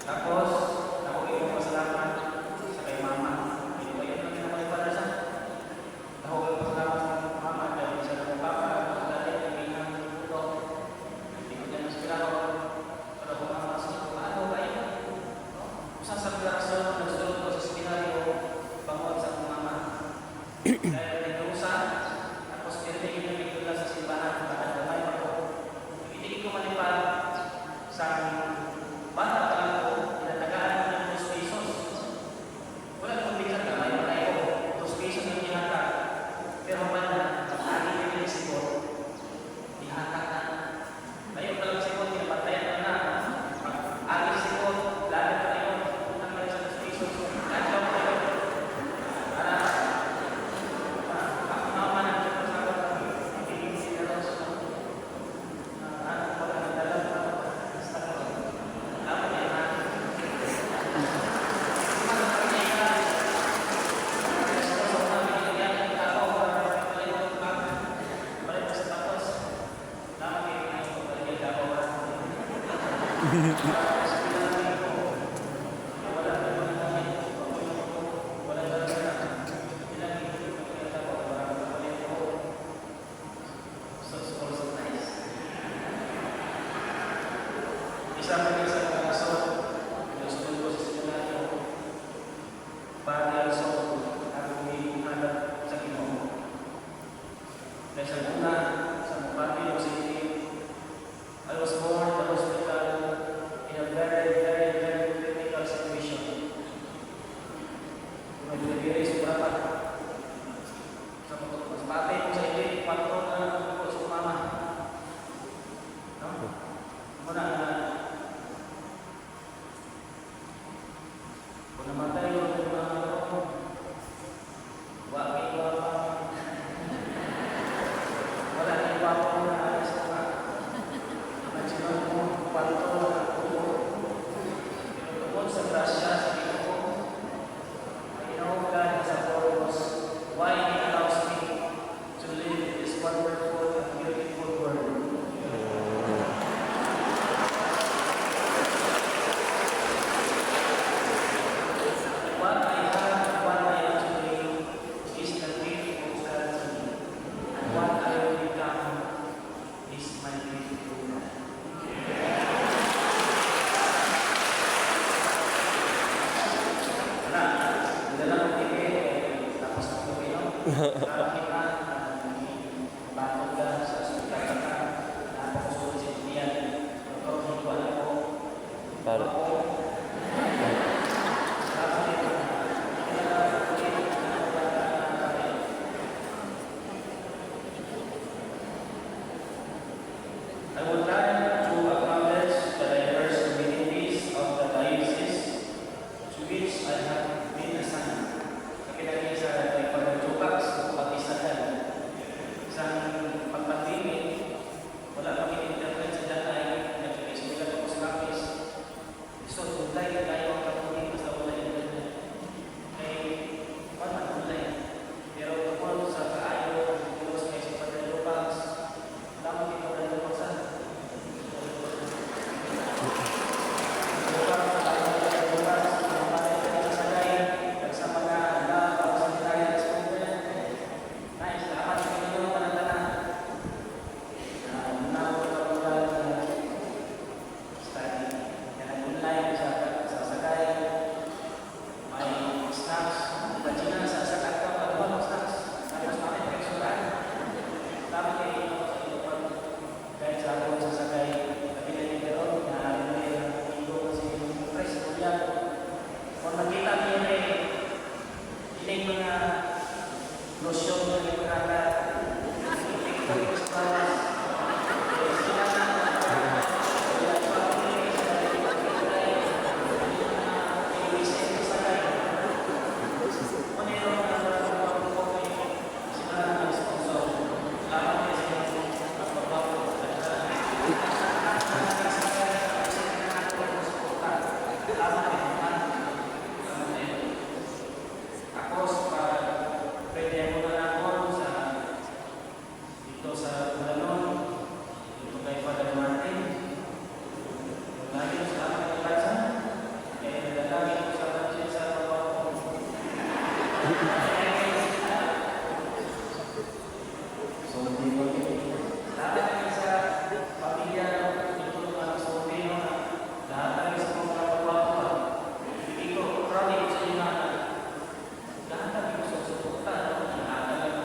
Tapos, ako yung pasalamat sa kay mama. Hindi ko yan ang pinapalipadasa. Ako yung pasalamat sa mama dahil sa ng papa, sa dati ang pinang puto. Hindi ko dyan mas pinako. Pero kung ang mas ano kayo, usang sa pinarasyon, nagsulod ko sa seminaryo, bangon sa akong mama. Dahil nagdusa, tapos pinitigil yung bigla sa simbahan, bakit damay ako. Itigil ko malipad sa bata pa lang ko, tinatagaan ko ng 2 pesos. Wala kong bigla na, may matay ko, 2 pesos yung tinata. Pero banda, aking bibili siguro, ihata na. Ngayon talagang siguro, tinapatayan na na. Aking siguro, lalo na kayo, utang na sa 2 pesos. Kahit lang kayo. Ako naman ang kasama ng pagiging sineros. Pag nagdala ko dapat yan na. Isa pa rin sa kaso, gusto ko sa seminaryo, body also, ang umihanap sa Ginoo. Dahil sa una, sa Baguio City, I was born in the hospital in a very critical situation. Nag-delivery sa bata. Sa pagpapatay ko sa ili, 4 na ako sa mama. No? Muna na, kung namatay yung mga ako, wakil ko ako. Wala na yung papa ko na alis ko na. Nagsinong mo, panto na ako. Pero tungkol sa grasya sa Ginoo, I know God has a purpose why He allows me to live in this wonderful and beautiful world. What I have, what I am today is the gift of God to me. And what I will become is my gift to God. Wala, dala ko tigil, tapos na ko kayo. Para kita, bakit ka sa hospital ka, napakasunod sa Indian. Ito, hindi ko alam ko. Para. I would like to acknowledge the diverse communities of the diocese to which I have been assigned. Nakinagin sa pagpagtupak sa patisagan. Isang pagpandimik, wala kami internet sa dati, nag-eskwela ko sa kapis.